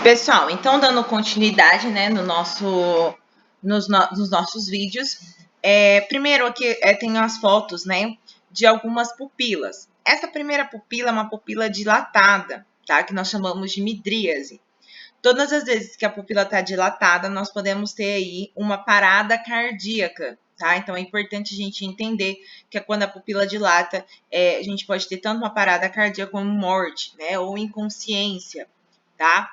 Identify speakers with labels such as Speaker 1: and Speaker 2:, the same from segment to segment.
Speaker 1: Pessoal, então dando continuidade, né, nos nossos vídeos, primeiro aqui tenho as fotos, né, de algumas pupilas. Essa primeira pupila é uma pupila dilatada, tá, que nós chamamos de midríase. Todas as vezes que a pupila está dilatada, nós podemos ter aí uma parada cardíaca, tá? Então é importante a gente entender que quando a pupila dilata, a gente pode ter tanto uma parada cardíaca como morte, né, ou inconsciência, tá?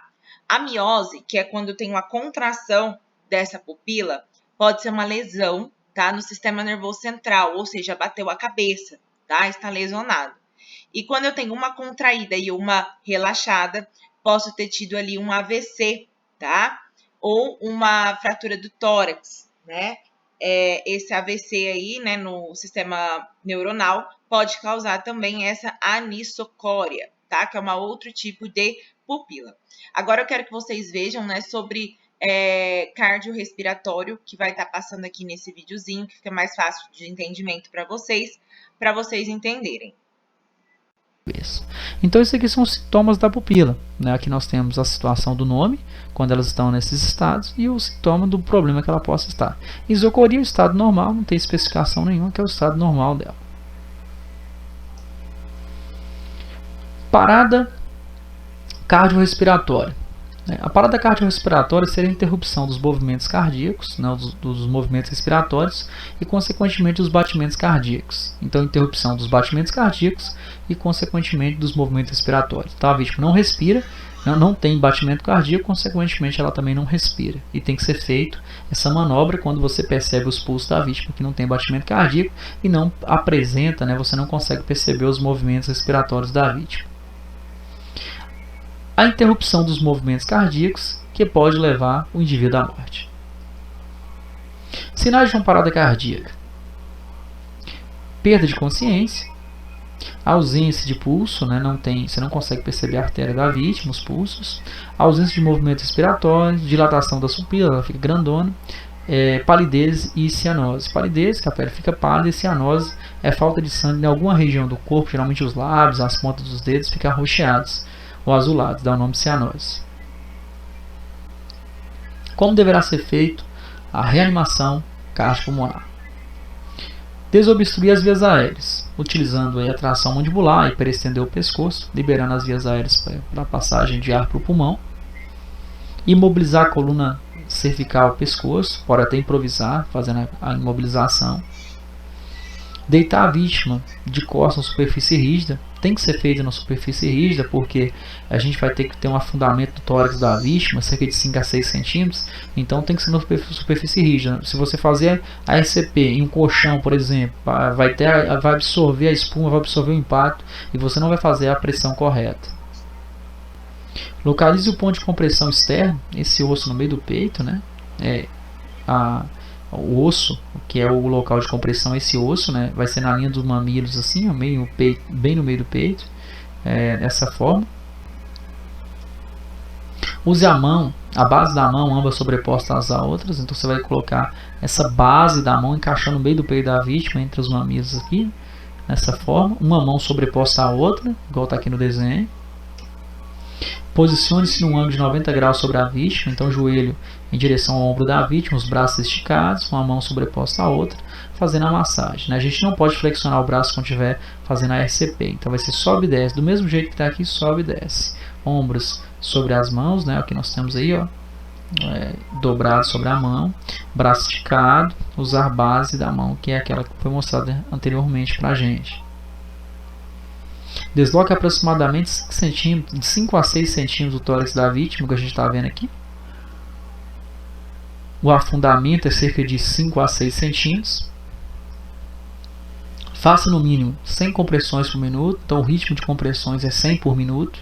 Speaker 1: A miose, que é quando tem uma contração dessa pupila, pode ser uma lesão, tá? No sistema nervoso central, ou seja, bateu a cabeça, tá? Está lesionado. E quando eu tenho uma contraída e uma relaxada, posso ter tido ali um AVC, tá? Ou uma fratura do tórax, né? Esse AVC aí, né, no sistema neuronal, pode causar também essa anisocória, tá? Que é um outro tipo de pupila. Agora eu quero que vocês vejam, né, sobre cardiorrespiratório, que vai estar passando aqui nesse videozinho, que fica mais fácil de entendimento para vocês entenderem.
Speaker 2: Então, esses aqui são os sintomas da pupila, né? Aqui nós temos a situação do nome, quando elas estão nesses estados, e o sintoma do problema que ela possa estar. Isocoria é o estado normal, não tem especificação nenhuma, que é o estado normal dela. Parada cardiorrespiratória. A parada cardiorrespiratória seria a interrupção dos movimentos cardíacos, né, dos movimentos respiratórios e, consequentemente, dos batimentos cardíacos. Então, interrupção dos batimentos cardíacos e, consequentemente, dos movimentos respiratórios. Então, a vítima não respira, não tem batimento cardíaco, consequentemente, ela também não respira. E tem que ser feito essa manobra quando você percebe os pulsos da vítima que não tem batimento cardíaco e não apresenta, né, você não consegue perceber os movimentos respiratórios da vítima. A interrupção dos movimentos cardíacos, que pode levar o indivíduo à morte. Sinais de uma parada cardíaca: perda de consciência, ausência de pulso, né, você não consegue perceber a artéria da vítima, os pulsos, ausência de movimento respiratório, dilatação da pupila, ela fica grandona, palidez e cianose. Palidez, que a pele fica pálida, e cianose é falta de sangue em alguma região do corpo, geralmente os lábios, as pontas dos dedos ficam arroxeados ou azulados, dá o nome de cianose. Como deverá ser feito a reanimação cardiopulmonar? Desobstruir as vias aéreas, utilizando a tração mandibular e hiperestender o pescoço, liberando as vias aéreas para a passagem de ar para o pulmão. Imobilizar a coluna cervical, pescoço, pode até improvisar, fazendo a imobilização. Deitar a vítima de costas na superfície rígida, tem que ser feito na superfície rígida, porque a gente vai ter que ter um afundamento do tórax da vítima, cerca de 5 a 6 centímetros, então tem que ser na superfície rígida. Se você fazer a RCP em um colchão, por exemplo, vai absorver a espuma, vai absorver o impacto, e você não vai fazer a pressão correta. Localize o ponto de compressão externo, esse osso no meio do peito, né? O osso, que é o local de compressão, esse osso, né, vai ser na linha dos mamilos, assim, bem no meio do peito, dessa forma. Use a mão, a base da mão, ambas sobrepostas às outras, então você vai colocar essa base da mão encaixando no meio do peito da vítima, entre os mamilos aqui, dessa forma, uma mão sobreposta à outra, igual está aqui no desenho. Posicione-se num ângulo de 90 graus sobre a vítima, então o joelho em direção ao ombro da vítima, os braços esticados, uma mão sobreposta à outra, fazendo a massagem. A gente não pode flexionar o braço quando estiver fazendo a RCP, então vai ser sobe e desce, do mesmo jeito que está aqui, sobe e desce. Ombros sobre as mãos, né, o que nós temos aí, ó, dobrado sobre a mão, braço esticado, usar base da mão, que é aquela que foi mostrada anteriormente para a gente. Desloque aproximadamente 5 centímetros, de 5 a 6 centímetros do tórax da vítima, que a gente está vendo aqui. O afundamento é cerca de 5 a 6 centímetros. Faça no mínimo 100 compressões por minuto, então o ritmo de compressões é 100 por minuto.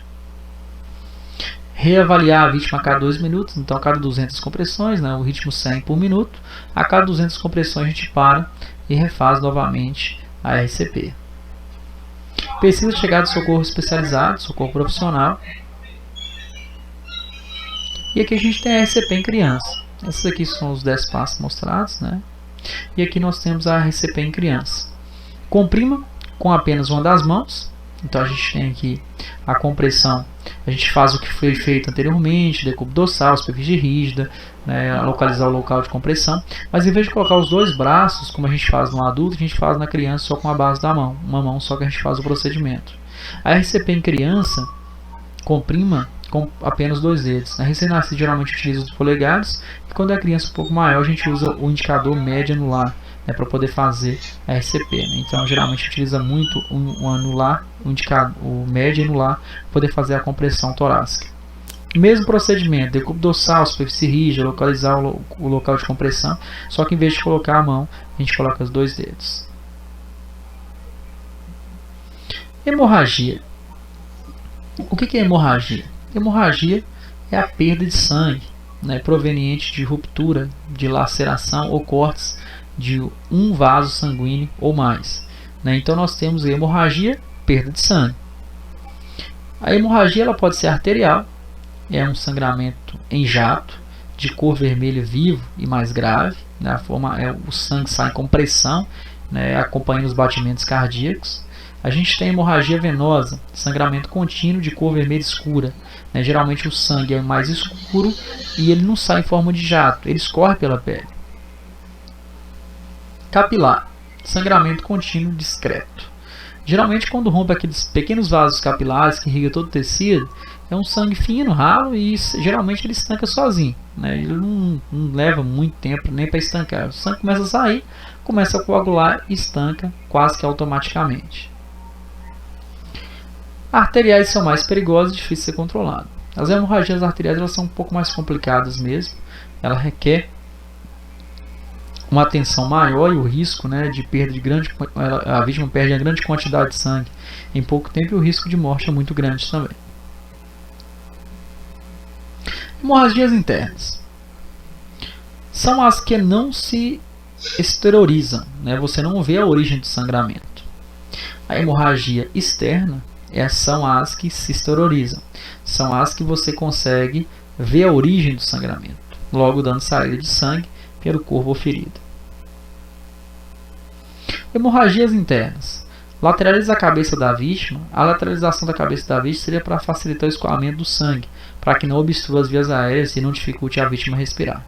Speaker 2: Reavaliar a vítima a cada 2 minutos, então a cada 200 compressões, né, o ritmo 100 por minuto. A cada 200 compressões a gente para e refaz novamente a RCP. Pesquisa de chegada de socorro especializado, socorro profissional. E aqui a gente tem a RCP em criança. Esses aqui são os 10 passos mostrados, né? E aqui nós temos a RCP em criança. Comprima com apenas uma das mãos. Então a gente tem aqui a compressão a gente faz o que foi feito anteriormente, decúbito dorsal, superfície rígida, né, localizar o local de compressão, mas em vez de colocar os dois braços, como a gente faz no adulto, a gente faz na criança só com a base da mão, uma mão só que a gente faz o procedimento. A RCP em criança, comprima com apenas 2 dedos. Na recém-nascido geralmente utiliza os polegares, e quando é a criança um pouco maior a gente usa o indicador médio anular, né, para poder fazer a RCP. Né? Então geralmente utiliza muito o anular, o médio anular, para poder fazer a compressão torácica. Mesmo procedimento, decúbito dorsal, superfície rígida, localizar o local de compressão, só que em vez de colocar a mão, a gente coloca os 2 dedos. Hemorragia. O que é hemorragia? Hemorragia é a perda de sangue, né, proveniente de ruptura, de laceração ou cortes de um vaso sanguíneo ou mais. Né? Então nós temos a hemorragia, perda de sangue. A hemorragia ela pode ser arterial, é um sangramento em jato, de cor vermelha vivo e mais grave. Né? A forma é o sangue sai com pressão, né, acompanhando os batimentos cardíacos. A gente tem hemorragia venosa, sangramento contínuo de cor vermelha escura. Né? Geralmente o sangue é mais escuro e ele não sai em forma de jato, ele escorre pela pele. Capilar, sangramento contínuo discreto. Geralmente quando rompe aqueles pequenos vasos capilares que irrigam todo o tecido, é um sangue fino, ralo e geralmente ele estanca sozinho. Né? Ele não leva muito tempo nem para estancar. O sangue começa a sair, começa a coagular e estanca quase que automaticamente. Arteriais são mais perigosas e difíceis de ser controladas. As hemorragias arteriais elas são um pouco mais complicadas mesmo. Ela requer uma atenção maior e o risco, né, de perda de a vítima perde uma grande quantidade de sangue em pouco tempo e o risco de morte é muito grande também. Hemorragias internas são as que não se exteriorizam, né? Você não vê a origem do sangramento. A hemorragia externa são as que se exteriorizam, são as que você consegue ver a origem do sangramento, logo dando saída de sangue pelo corpo ou ferida. Hemorragias internas. Lateraliza a cabeça da vítima. A lateralização da cabeça da vítima seria para facilitar o escoamento do sangue, para que não obstrua as vias aéreas e não dificulte a vítima respirar.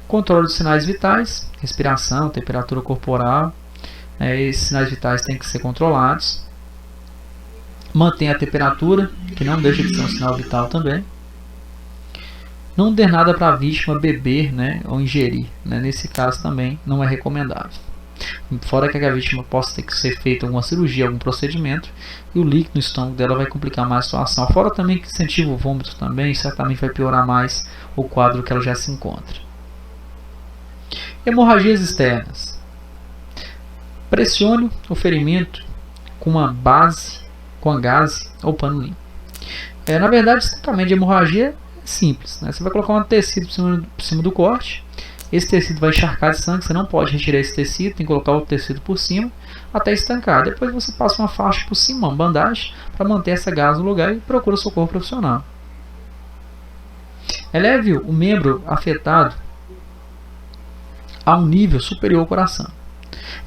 Speaker 2: Controle dos sinais vitais, respiração, temperatura corporal. Esses sinais vitais têm que ser controlados. Mantém a temperatura, que não deixa de ser um sinal vital também. Não dê nada para a vítima beber, né, ou ingerir. Né? Nesse caso também não é recomendável. Fora que a vítima possa ter que ser feita alguma cirurgia, algum procedimento, e o líquido no estômago dela vai complicar mais a situação. Fora também que incentiva o vômito também, certamente vai piorar mais o quadro que ela já se encontra. Hemorragias externas. Pressione o ferimento com a gaze ou pano limpo. Na verdade, o tratamento de hemorragia é simples. Né? Você vai colocar um tecido por cima do corte. Esse tecido vai encharcar de sangue, você não pode retirar esse tecido, tem que colocar o tecido por cima até estancar. Depois você passa uma faixa por cima, uma bandagem, para manter essa gase no lugar e procura socorro profissional. Eleve o membro afetado a um nível superior ao coração.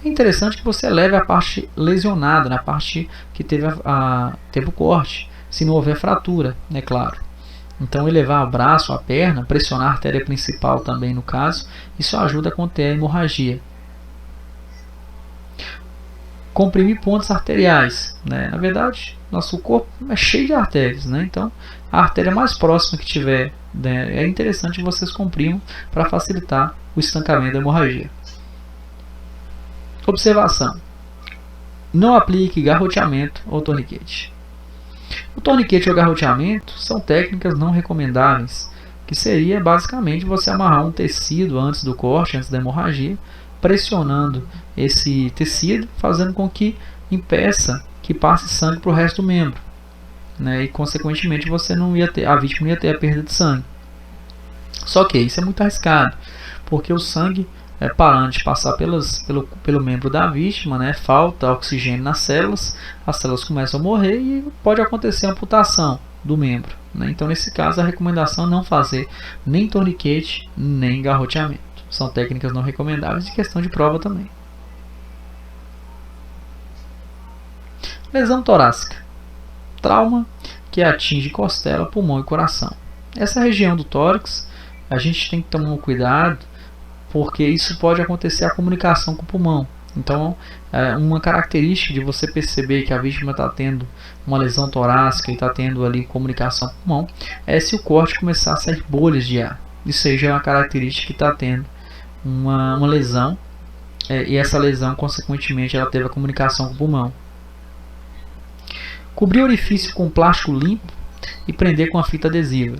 Speaker 2: É interessante que você eleve a parte lesionada, na parte que teve o corte, se não houver fratura, é claro. Então elevar o braço, a perna, pressionar a artéria principal também no caso, isso ajuda a conter a hemorragia. Comprimir pontos arteriais. Né? Na verdade, nosso corpo é cheio de artérias, né? Então a artéria mais próxima que tiver, né, é interessante vocês comprimam para facilitar o estancamento da hemorragia. Observação. Não aplique garroteamento ou torniquete. O torniquete ou garroteamento são técnicas não recomendáveis, que seria basicamente você amarrar um tecido antes do corte, antes da hemorragia, pressionando esse tecido, fazendo com que impeça que passe sangue para o resto do membro. Né? E consequentemente a vítima não ia ter a perda de sangue. Só que isso é muito arriscado, porque o sangue parando de passar pelo membro da vítima, né, falta oxigênio nas células, as células começam a morrer e pode acontecer a amputação do membro. Né? Então, nesse caso, a recomendação é não fazer nem torniquete, nem garroteamento. São técnicas não recomendáveis e questão de prova também. Lesão torácica. Trauma que atinge costela, pulmão e coração. Essa região do tórax, a gente tem que tomar um cuidado, porque isso pode acontecer a comunicação com o pulmão. Então, uma característica de você perceber que a vítima está tendo uma lesão torácica e está tendo ali comunicação com o pulmão é se o corte começar a sair bolhas de ar. Isso aí já é uma característica que está tendo uma lesão, e essa lesão, consequentemente, ela teve a comunicação com o pulmão. Cobrir o orifício com plástico limpo e prender com a fita adesiva.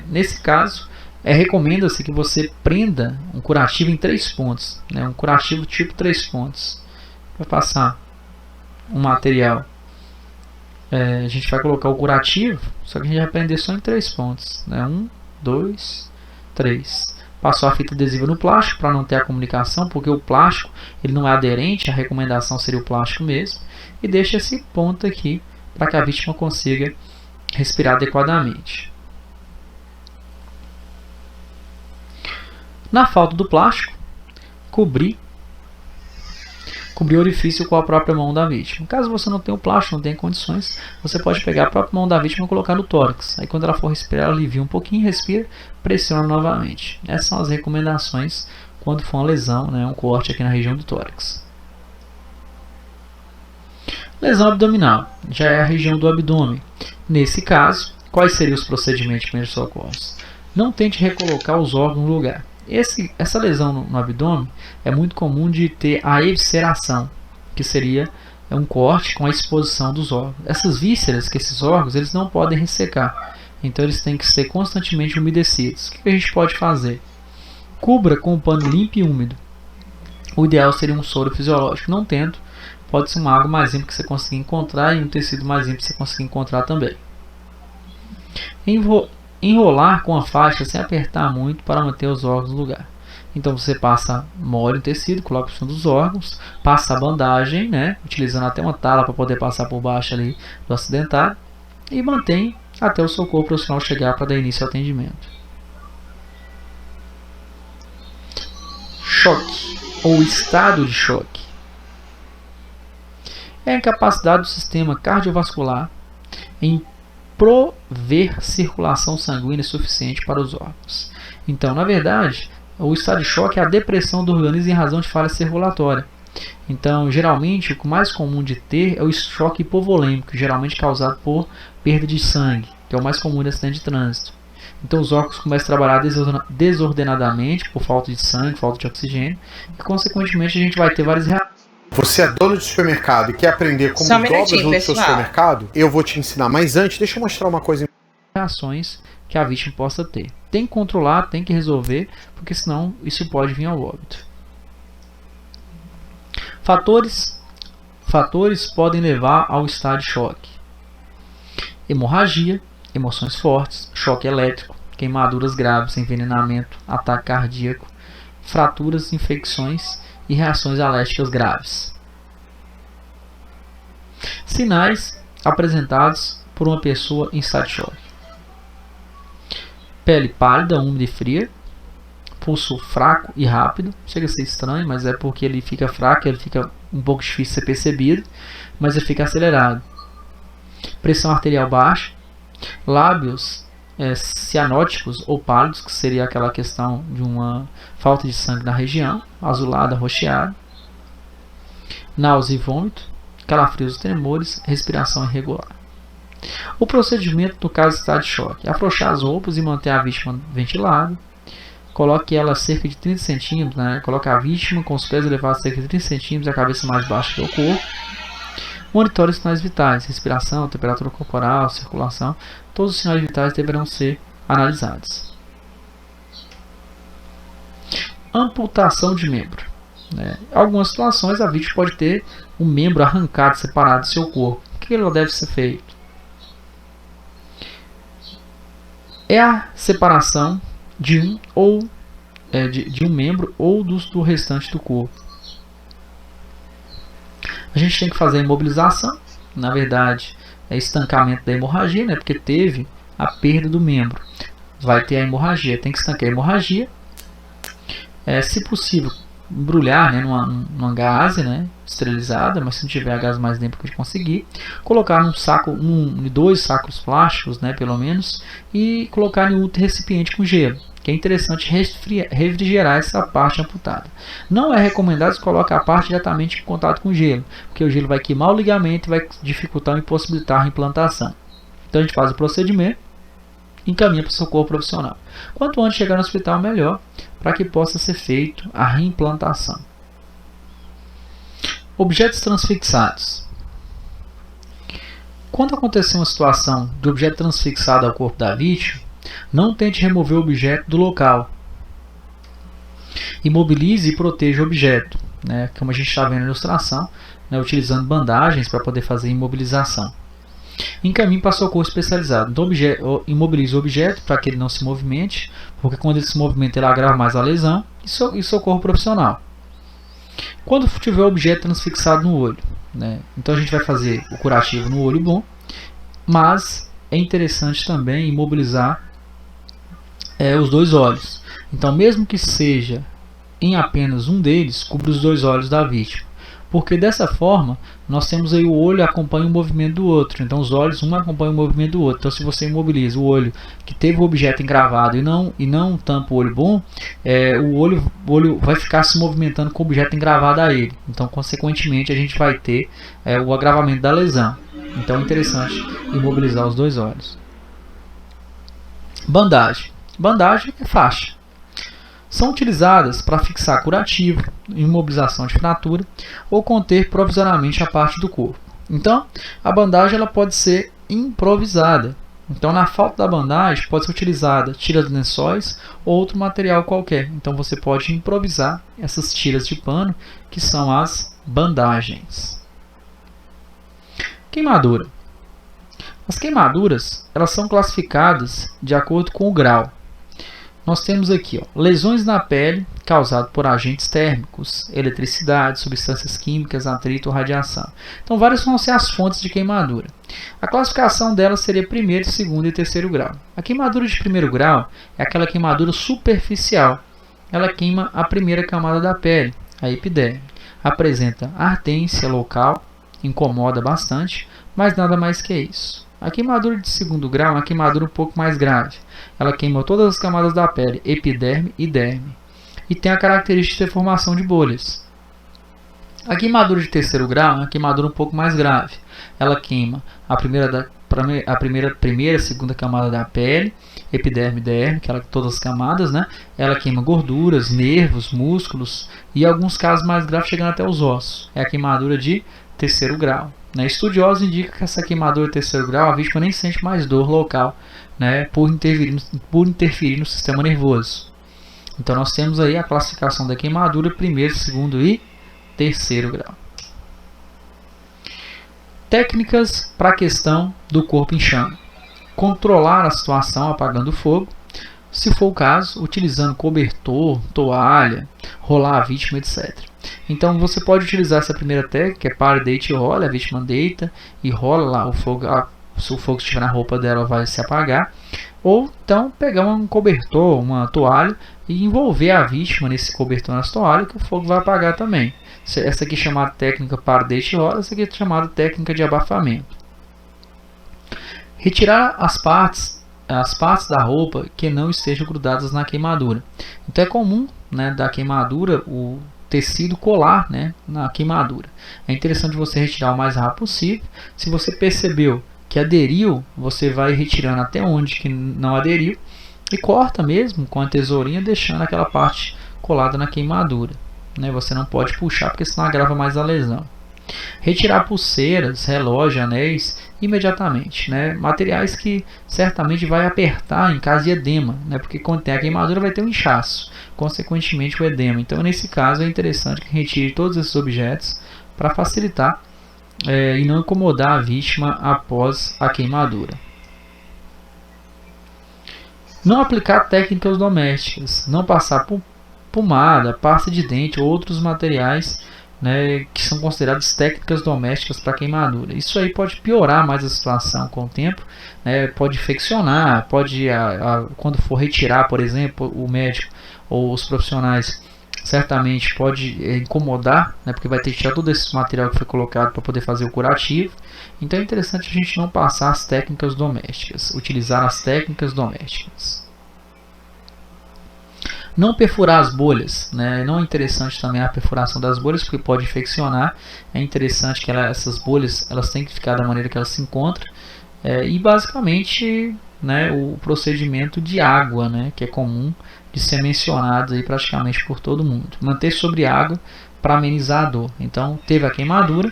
Speaker 2: Nesse caso, recomenda-se que você prenda um curativo em 3 pontos, né? Um curativo tipo 3 pontos. Para passar um material, a gente vai colocar o curativo, só que a gente vai prender só em 3 pontos, né? 1, 2, 3. Passou a fita adesiva no plástico para não ter a comunicação, porque o plástico ele não é aderente, a recomendação seria o plástico mesmo. E deixa esse ponto aqui para que a vítima consiga respirar adequadamente. Na falta do plástico, cobrir o orifício com a própria mão da vítima. Caso você não tenha o plástico, não tenha condições, você pode pegar a própria mão da vítima e colocar no tórax. Aí quando ela for respirar, ela alivia um pouquinho, respira, pressiona novamente. Essas são as recomendações quando for uma lesão, né, um corte aqui na região do tórax. Lesão abdominal, já é a região do abdômen. Nesse caso, quais seriam os procedimentos de primeiros socorros? Não tente recolocar os órgãos no lugar. Essa lesão no abdômen é muito comum de ter a evisceração, que seria um corte com a exposição dos órgãos. Essas vísceras, que esses órgãos, eles não podem ressecar, então eles têm que ser constantemente umedecidos. O que a gente pode fazer? Cubra com um pano limpo e úmido. O ideal seria um soro fisiológico, não tendo, pode ser uma água mais limpa que você conseguir encontrar e um tecido mais limpo que você conseguir encontrar também. Enrolar com a faixa sem apertar muito para manter os órgãos no lugar. Então você molha o tecido, coloca por cima dos órgãos, passa a bandagem, né, utilizando até uma tala para poder passar por baixo ali do acidentado, e mantém até o socorro profissional chegar para dar início ao atendimento. Choque ou estado de choque é a incapacidade do sistema cardiovascular em prover circulação sanguínea suficiente para os órgãos. Então, na verdade, o estado de choque é a depressão do organismo em razão de falha circulatória. Então, geralmente, o mais comum de ter é o choque hipovolêmico, geralmente causado por perda de sangue, que é o mais comum de acidente de trânsito. Então, os órgãos começam a trabalhar desordenadamente por falta de sangue, falta de oxigênio, e, consequentemente, a gente vai ter várias reações.
Speaker 3: Você é dono de supermercado e quer aprender como dobra o do seu supermercado? Eu vou te ensinar. Mas antes, deixa eu mostrar uma coisa.
Speaker 2: Reações que a vítima possa ter. Tem que controlar, tem que resolver, porque senão isso pode vir ao óbito. Fatores podem levar ao estado de choque. Hemorragia, emoções fortes, choque elétrico, queimaduras graves, envenenamento, ataque cardíaco, fraturas, infecções e reações alérgicas graves. Sinais apresentados por uma pessoa em estado de choque: pele pálida, úmida e fria, pulso fraco e rápido. Chega a ser estranho, mas é porque ele fica fraco, ele fica um pouco difícil de ser percebido, mas ele fica acelerado. Pressão arterial baixa, lábios cianóticos ou pálidos, que seria aquela questão de uma falta de sangue na região, azulado, arroxeado, náusea e vômito, calafrios e tremores, respiração irregular. O procedimento no caso de estado de choque: afrouxar as roupas e manter a vítima ventilada. Coloque ela a cerca de 30 centímetros, né? Coloque a vítima com os pés elevados a cerca de 30 centímetros e a cabeça mais baixa que o corpo. Monitore os sinais vitais: respiração, temperatura corporal, circulação. Todos os sinais vitais deverão ser analisados. Amputação de membro. Em algumas situações, a vítima pode ter um membro arrancado, separado do seu corpo. O que ela deve ser feito? É a separação de um membro ou do restante do corpo. A gente tem que fazer a imobilização, na verdade, é estancamento da hemorragia, né, porque teve a perda do membro. Vai ter a hemorragia, tem que estancar a hemorragia. Se possível, embrulhar, né, numa gaze, né, esterilizada, mas se não tiver a gaze mais limpa que a gente conseguir, colocar num saco, dois sacos plásticos, né, pelo menos, e colocar em outro recipiente com gelo, que é interessante refrigerar essa parte amputada. Não é recomendado colocar a parte diretamente em contato com o gelo, porque o gelo vai queimar o ligamento e vai dificultar ou impossibilitar a implantação. Então a gente faz o procedimento e encaminha para o socorro profissional. Quanto antes chegar no hospital, melhor, para que possa ser feito a reimplantação. Objetos transfixados. Quando acontecer uma situação de objeto transfixado ao corpo da vítima, não tente remover o objeto do local. Imobilize e proteja o objeto, né, como a gente está vendo na ilustração, né, utilizando bandagens para poder fazer imobilização. Encaminhe para socorro especializado. Então, imobilize o objeto para que ele não se movimente, porque quando ele se movimenta ele agrava mais a lesão, e socorro profissional. Quando tiver o objeto transfixado no olho, né, então a gente vai fazer o curativo no olho bom, mas é interessante também imobilizar os dois olhos. Então, mesmo que seja em apenas um deles, cubra os dois olhos da vítima. Porque dessa forma, nós temos aí o olho acompanha o movimento do outro. Então, os olhos um acompanha o movimento do outro. Então, se você imobiliza o olho que teve o objeto engravado e não tampa o olho bom, o olho vai ficar se movimentando com o objeto engravado a ele. Então, consequentemente, a gente vai ter o agravamento da lesão. Então, é interessante imobilizar os dois olhos. Bandagem. Bandagem é faixa. São utilizadas para fixar curativo, imobilização de fratura ou conter provisoriamente a parte do corpo. Então, a bandagem ela pode ser improvisada. Então, na falta da bandagem, pode ser utilizada tira de lençóis ou outro material qualquer. Então, você pode improvisar essas tiras de pano, que são as bandagens. Queimadura. As queimaduras elas são classificadas de acordo com o grau. Nós temos aqui lesões na pele causadas por agentes térmicos, eletricidade, substâncias químicas, atrito ou radiação. Então, várias vão ser as fontes de queimadura. A classificação delas seria primeiro, segundo e terceiro grau. A queimadura de primeiro grau é aquela queimadura superficial. Ela queima a primeira camada da pele, a epiderme. Apresenta ardência local, incomoda bastante, mas nada mais que isso. A queimadura de segundo grau é uma queimadura um pouco mais grave. Ela queima todas as camadas da pele, epiderme e derme. E tem a característica de ter formação de bolhas. A queimadura de terceiro grau é uma queimadura um pouco mais grave. Ela queima a primeira, segunda camada da pele, epiderme e derme, que ela todas as camadas, né? Ela queima gorduras, nervos, músculos e em alguns casos mais graves chegando até os ossos. É a queimadura de terceiro grau. Estudiosos indicam que essa queimadura de terceiro grau, a vítima nem sente mais dor local, né, por interferir no sistema nervoso. Então nós temos aí a classificação da queimadura, primeiro, segundo e terceiro grau. Técnicas para a questão do corpo em chama. Controlar a situação apagando o fogo, se for o caso, utilizando cobertor, toalha, rolar a vítima, etc. Então você pode utilizar essa primeira técnica, que é pare, deite e rola. A vítima deita e rola lá o fogo. Se o fogo estiver na roupa dela, vai se apagar. Ou então pegar um cobertor, uma toalha e envolver a vítima nesse cobertor, nessa toalha, que o fogo vai apagar também. Essa aqui é chamada técnica pare, deite e rola. Essa aqui é chamada técnica de abafamento. Retirar as partes da roupa que não estejam grudadas na queimadura. Então é comum, né, da queimadura o tecido colar, né, na queimadura. É interessante você retirar o mais rápido possível. Se você percebeu que aderiu, você vai retirando até onde que não aderiu e corta mesmo com a tesourinha, deixando aquela parte colada na queimadura. Né? Você não pode puxar porque senão agrava mais a lesão. Retirar pulseiras, relógio, anéis imediatamente, né? Materiais que certamente vai apertar em caso de edema, né? Porque quando tem a queimadura vai ter um inchaço, consequentemente o edema. Então nesse caso é interessante que retire todos esses objetos para facilitar e não incomodar a vítima após a queimadura. Não aplicar técnicas domésticas, não passar por pomada, pasta de dente ou outros materiais, né, que são consideradas técnicas domésticas para queimadura. Isso aí pode piorar mais a situação com o tempo, né, pode infeccionar, pode quando for retirar, por exemplo, o médico ou os profissionais certamente pode incomodar, né, porque vai ter que tirar todo esse material que foi colocado para poder fazer o curativo. Então é interessante a gente não passar as técnicas domésticas, utilizar as técnicas domésticas. Não perfurar as bolhas, né? Não é interessante também a perfuração das bolhas, porque pode infeccionar. É interessante que essas bolhas elas têm que ficar da maneira que elas se encontram. E basicamente, né, o procedimento de água, né, que é comum de ser mencionado aí praticamente por todo mundo. Manter sobre água para amenizar a dor. Então, teve a queimadura,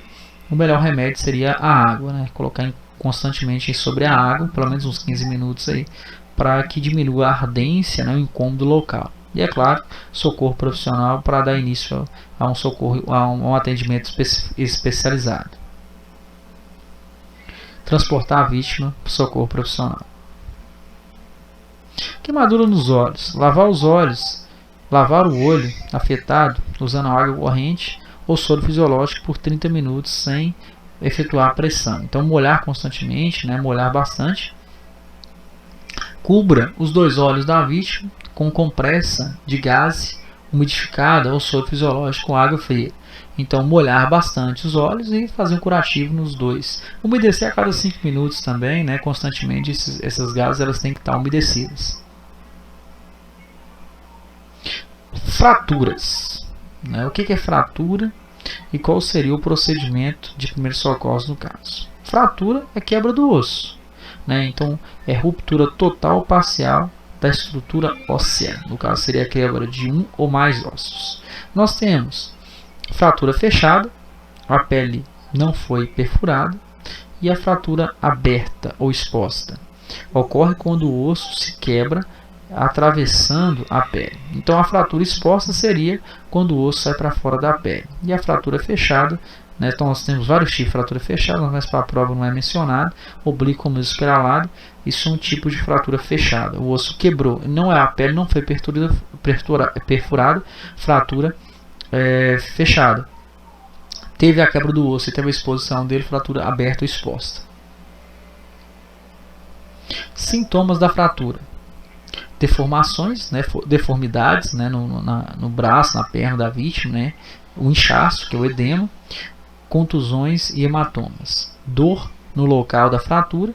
Speaker 2: o melhor remédio seria a água, né? Colocar constantemente sobre a água, pelo menos uns 15 minutos aí, para que diminua a ardência, né, o incômodo local. E é claro, socorro profissional para dar início a um socorro, a um atendimento especializado. Transportar a vítima para o socorro profissional. Queimadura nos olhos. Lavar os olhos, lavar o olho afetado usando água corrente ou soro fisiológico por 30 minutos sem efetuar pressão. Então molhar constantemente, né, molhar bastante. Cubra os 2 olhos da vítima com compressa de gaze umidificada ou soro fisiológico com água fria. Então molhar bastante os olhos e fazer um curativo nos 2. Umedecer a cada 5 minutos também, né, constantemente. Essas gases elas têm que estar umedecidas. Fraturas, né? O que é fratura e qual seria o procedimento de primeiros socorros no caso? Fratura é quebra do osso, né? Então é ruptura total ou parcial da estrutura óssea. No caso seria a quebra de um ou mais ossos. Nós temos fratura fechada, a pele não foi perfurada, e a fratura aberta ou exposta. Ocorre quando o osso se quebra atravessando a pele. Então a fratura exposta seria quando o osso sai para fora da pele. E a fratura fechada, né, então nós temos vários tipos de fratura fechada, mas para a prova não é mencionado. Oblíquo ou esperalado, isso é um tipo de fratura fechada. O osso quebrou, não é a pele, não foi perfurada, fratura fechada. Teve a quebra do osso e teve a exposição dele, fratura aberta ou exposta. Sintomas da fratura: deformações, né, deformidades, né, no braço, na perna da vítima, né, o inchaço, que é o edema, contusões e hematomas, dor no local da fratura,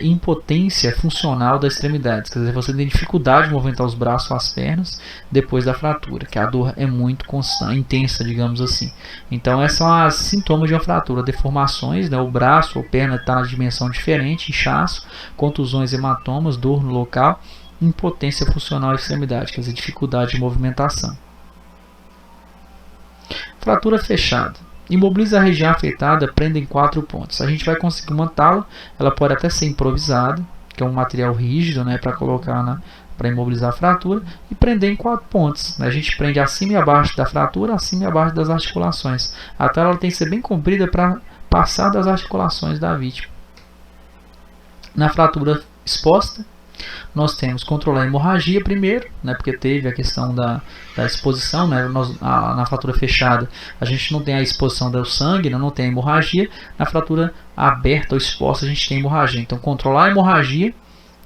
Speaker 2: impotência funcional das extremidades, quer dizer, você tem dificuldade de movimentar os braços ou as pernas depois da fratura, que a dor é muito constante, intensa, digamos assim. Então esses são os sintomas de uma fratura: deformações, né, o braço ou perna está na dimensão diferente, inchaço, contusões, hematomas, dor no local, impotência funcional da extremidade, quer dizer, dificuldade de movimentação. Fratura fechada: imobiliza a região afetada, prenda em 4 pontos. A gente vai conseguir mantá-la, ela pode até ser improvisada, que é um material rígido, né, para colocar para imobilizar a fratura, e prender em 4 pontos. A gente prende acima e abaixo da fratura, acima e abaixo das articulações. A tela ela tem que ser bem comprida para passar das articulações da vítima. Na fratura exposta, nós temos controlar a hemorragia primeiro, né, porque teve a questão da exposição, né, na fratura fechada a gente não tem a exposição do sangue, não tem a hemorragia. Na fratura aberta ou exposta a gente tem hemorragia. Então controlar a hemorragia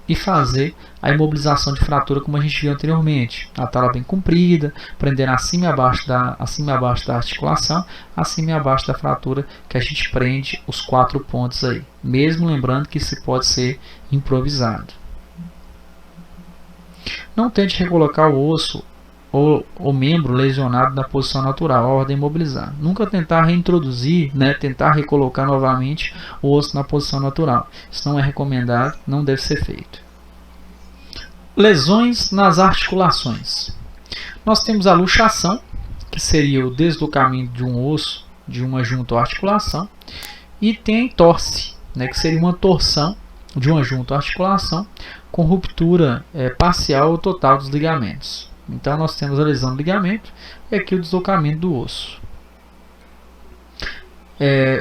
Speaker 2: e fazer a imobilização de fratura como a gente viu anteriormente. A tala bem comprida, prendendo acima e abaixo da articulação, acima e abaixo da fratura, que a gente prende os 4 pontos aí. Mesmo lembrando que isso pode ser improvisado. Não tente recolocar o osso ou o membro lesionado na posição natural, a ordem imobilizar. Nunca tentar reintroduzir, né, tentar recolocar novamente o osso na posição natural. Isso não é recomendado, não deve ser feito. Lesões nas articulações. Nós temos a luxação, que seria o deslocamento de um osso de uma junta ou articulação, e tem a entorse, né, que seria uma torção de uma junta ou articulação com ruptura parcial ou total dos ligamentos. Então nós temos a lesão do ligamento e aqui o deslocamento do osso.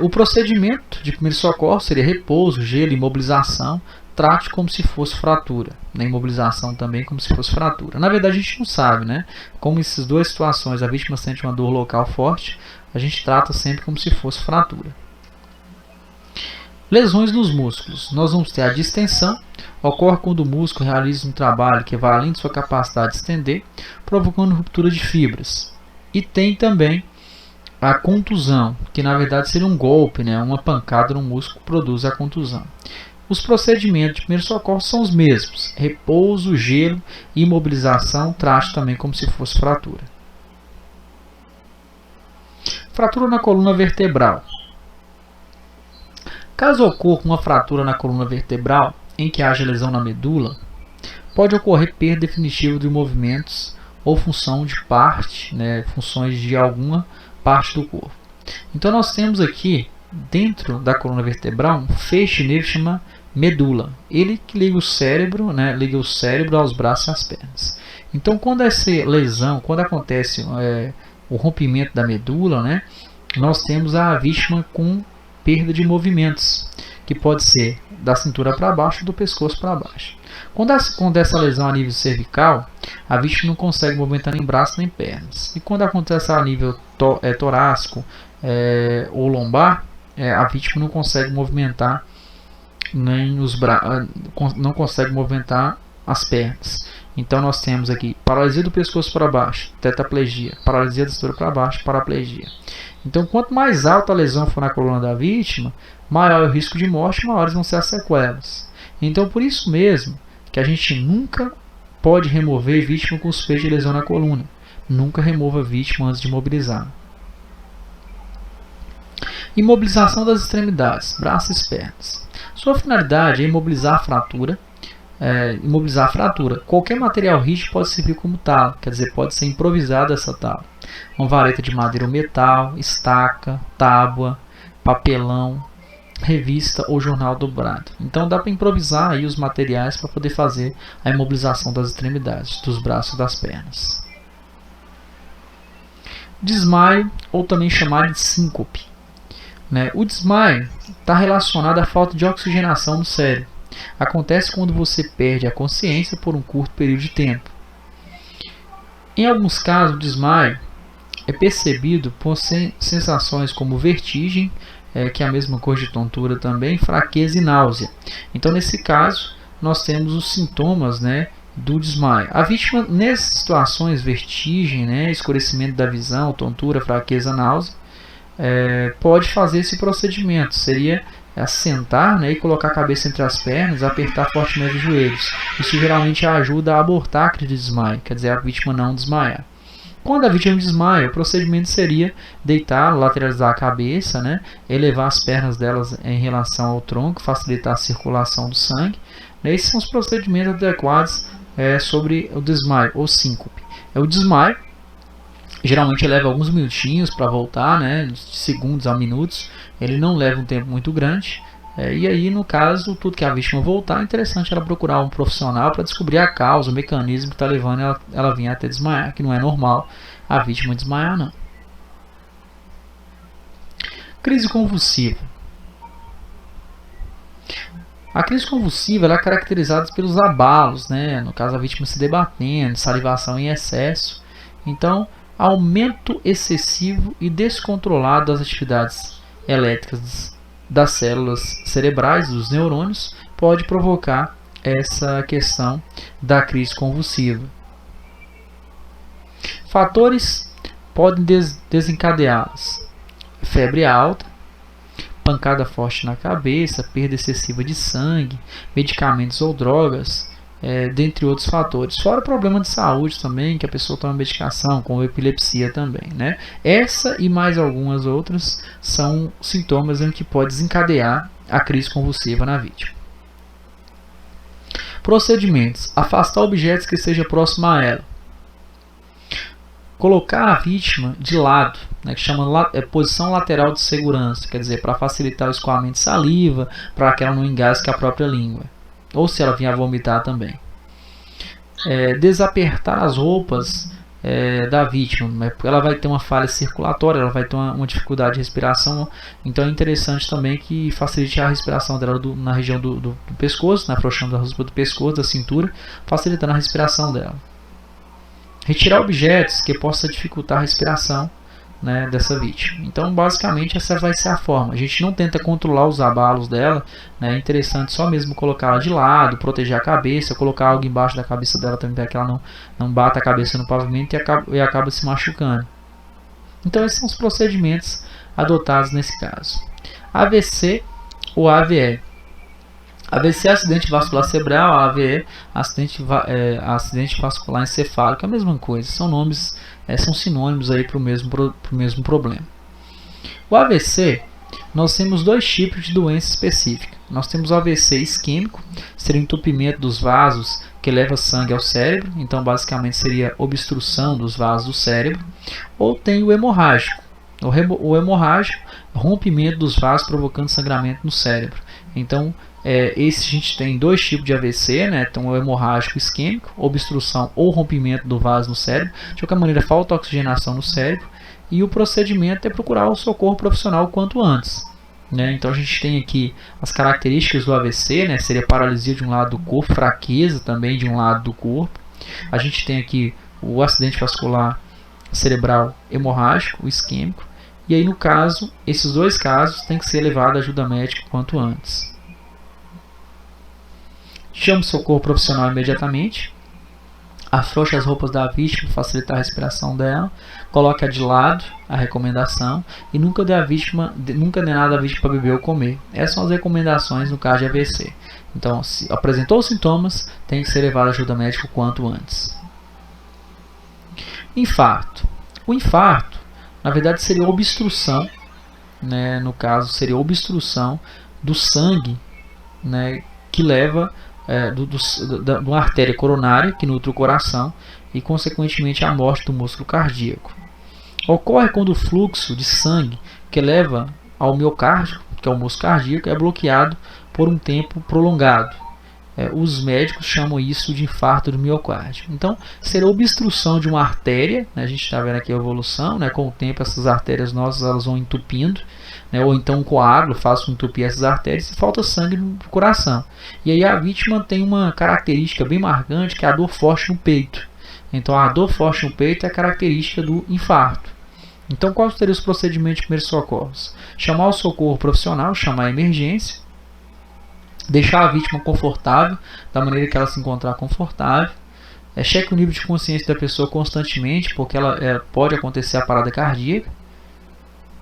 Speaker 2: O procedimento de primeiro socorro seria repouso, gelo, imobilização. Trate como se fosse fratura. Na imobilização também como se fosse fratura. Na verdade a gente não sabe, né? Como essas duas situações, a vítima sente uma dor local forte, a gente trata sempre como se fosse fratura. Lesões nos músculos. Nós vamos ter a distensão, ocorre quando o músculo realiza um trabalho que vai além de sua capacidade de estender, provocando ruptura de fibras. E tem também a contusão, que na verdade seria um golpe, né? Uma pancada no músculo que produz a contusão. Os procedimentos de primeiro socorro são os mesmos: repouso, gelo, imobilização, traste também como se fosse fratura. Fratura na coluna vertebral. Caso ocorra uma fratura na coluna vertebral em que haja lesão na medula, pode ocorrer perda definitiva de movimentos ou função de parte, né, funções de alguma parte do corpo. Então nós temos aqui, dentro da coluna vertebral, um feixe nele chama medula. Ele que liga o cérebro, né, liga o cérebro aos braços e às pernas. Então quando essa lesão, quando acontece o rompimento da medula, né, nós temos a vítima com perda de movimentos, que pode ser da cintura para baixo ou do pescoço para baixo. Quando essa lesão a nível cervical, a vítima não consegue movimentar nem braço nem pernas. E quando acontece a nível torácico ou lombar, a vítima não consegue movimentar nem os braços, não consegue movimentar as pernas. Então nós temos aqui paralisia do pescoço para baixo, tetraplegia, paralisia da cintura para baixo, paraplegia. Então, quanto mais alta a lesão for na coluna da vítima, maior é o risco de morte, maiores vão ser as sequelas. Então, por isso mesmo que a gente nunca pode remover vítima com suspeita de lesão na coluna. Nunca remova a vítima antes de imobilizar. Imobilização das extremidades, braços e pernas. Sua finalidade é imobilizar a fratura. Qualquer material rígido pode servir como tala, quer dizer, pode ser improvisada essa tala. Uma vareta de madeira ou metal, estaca, tábua, papelão, revista ou jornal dobrado. Então dá para improvisar aí os materiais para poder fazer a imobilização das extremidades, dos braços e das pernas. Desmaio, ou também chamado de síncope. O desmaio está relacionado à falta de oxigenação no cérebro. Acontece quando você perde a consciência por um curto período de tempo. Em alguns casos, o desmaio é percebido por sensações como vertigem, que é a mesma coisa de tontura também, fraqueza e náusea. Então, nesse caso, nós temos os sintomas, do desmaio. A vítima, nessas situações, vertigem, escurecimento da visão, tontura, fraqueza, náusea, pode fazer esse procedimento. Seria assentar, e colocar a cabeça entre as pernas, apertar fortemente os joelhos. Isso geralmente ajuda a abortar a crise de desmaio, quer dizer, a vítima não desmaiar. Quando a vítima desmaia, o procedimento seria deitar, lateralizar a cabeça, elevar as pernas delas em relação ao tronco, facilitar a circulação do sangue. Esses são os procedimentos adequados sobre o desmaio ou síncope. O desmaio geralmente leva alguns minutinhos para voltar, de segundos a minutos. Ele não leva um tempo muito grande. E aí, no caso, tudo que a vítima voltar, é interessante ela procurar um profissional para descobrir a causa, o mecanismo que está levando ela vir até desmaiar, que não é normal a vítima desmaiar, não. Crise convulsiva. A crise convulsiva ela é caracterizada pelos abalos, no caso a vítima se debatendo, salivação em excesso. Então, aumento excessivo e descontrolado das atividades elétricas das células cerebrais, dos neurônios, pode provocar essa questão da crise convulsiva. Fatores podem desencadeá-las: febre alta, pancada forte na cabeça, perda excessiva de sangue, medicamentos ou drogas, dentre outros fatores. Fora problema de saúde também, que a pessoa toma medicação, como epilepsia também. Essa e mais algumas outras são sintomas em que pode desencadear a crise convulsiva na vítima. Procedimentos: afastar objetos que estejam próximos a ela. Colocar a vítima de lado, que chama posição lateral de segurança, quer dizer, para facilitar o escoamento de saliva, para que ela não engasgue a própria língua, ou se ela vier a vomitar também. Desapertar as roupas da vítima, porque ela vai ter uma falha circulatória, ela vai ter uma dificuldade de respiração, então é interessante também que facilite a respiração dela na região do pescoço, afrouxando a ruspa do pescoço, da cintura, facilitando a respiração dela. Retirar objetos que possam dificultar a respiração né, dessa vítima. Então, basicamente, essa vai ser a forma. A gente não tenta controlar os abalos dela, né, é interessante só mesmo colocar ela de lado, proteger a cabeça, colocar algo embaixo da cabeça dela também para que ela não bata a cabeça no pavimento e acaba se machucando. Então, esses são os procedimentos adotados nesse caso. AVC ou AVE. AVC é acidente vascular cerebral, AVE acidente vascular encefálico, é a mesma coisa, são nomes, são sinônimos aí para o mesmo problema. O AVC, nós temos dois tipos de doença específica. Nós temos o AVC isquêmico, seria o entupimento dos vasos que leva sangue ao cérebro, então basicamente seria obstrução dos vasos do cérebro, ou tem o hemorrágico. O hemorrágico, rompimento dos vasos provocando sangramento no cérebro. Então, esse a gente tem dois tipos de AVC, né? Então, o hemorrágico isquêmico, obstrução ou rompimento do vaso no cérebro. De qualquer maneira, falta oxigenação no cérebro. E o procedimento é procurar o socorro profissional o quanto antes, né? Então, a gente tem aqui as características do AVC, né? Seria paralisia de um lado do corpo, fraqueza também de um lado do corpo. A gente tem aqui o acidente vascular cerebral hemorrágico, o isquêmico. E aí, no caso, esses dois casos têm que ser levados à ajuda médica o quanto antes. Chame o socorro profissional imediatamente. Afrouxe as roupas da vítima para facilitar a respiração dela. Coloque-a de lado, a recomendação. E nunca dê nada à vítima para beber ou comer. Essas são as recomendações no caso de AVC. Então, se apresentou os sintomas, tem que ser levado à ajuda médica o quanto antes. Infarto. O infarto, na verdade, seria obstrução, né? No caso, seria obstrução do sangue, né? Que leva de uma artéria coronária que nutre o coração e, consequentemente, a morte do músculo cardíaco. Ocorre quando o fluxo de sangue que leva ao miocárdio, que é o músculo cardíaco, é bloqueado por um tempo prolongado. Os médicos chamam isso de infarto do miocárdio. Então, será obstrução de uma artéria, né? A gente está vendo aqui a evolução, né? Com o tempo essas artérias nossas elas vão entupindo, né? Ou então um coágulo faz entupir essas artérias e falta sangue no coração. E aí a vítima tem uma característica bem marcante que é a dor forte no peito. Então, a dor forte no peito é a característica do infarto. Então, quais seriam os procedimentos de primeiros socorros? Chamar o socorro profissional, chamar a emergência. Deixar a vítima confortável, da maneira que ela se encontrar confortável. Cheque o nível de consciência da pessoa constantemente, porque pode acontecer a parada cardíaca.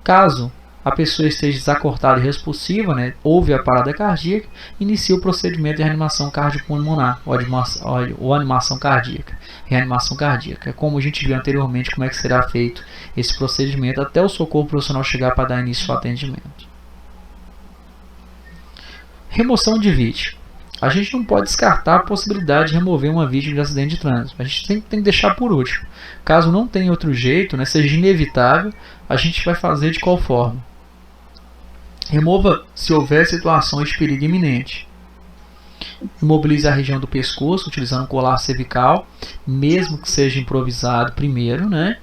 Speaker 2: Caso a pessoa esteja desacordada e respulsiva, né, houve a parada cardíaca, inicia o procedimento de reanimação cardiopulmonar ou animação cardíaca. Reanimação cardíaca. Como a gente viu anteriormente, como é que será feito esse procedimento até o socorro profissional chegar para dar início ao atendimento. Remoção de vítima. A gente não pode descartar a possibilidade de remover uma vítima de acidente de trânsito. A gente tem que deixar por último. Caso não tenha outro jeito, né, seja inevitável, a gente vai fazer de qual forma? Remova se houver situações de perigo iminente. Imobilize a região do pescoço utilizando um colar cervical, mesmo que seja improvisado primeiro, né?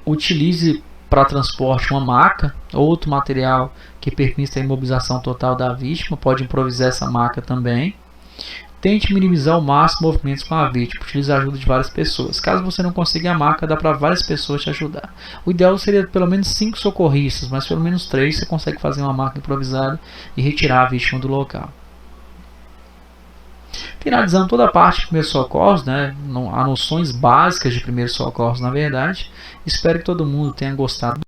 Speaker 2: Utilize para transporte uma maca ou outro material que permita a imobilização total da vítima, pode improvisar essa maca também. Tente minimizar ao máximo movimentos com a vítima, utilize a ajuda de várias pessoas. Caso você não consiga a maca, dá para várias pessoas te ajudar. O ideal seria pelo menos 5 socorristas, mas pelo menos 3 você consegue fazer uma maca improvisada e retirar a vítima do local. Finalizando toda a parte de primeiros socorros, né, há noções básicas de primeiros socorros na verdade. Espero que todo mundo tenha gostado.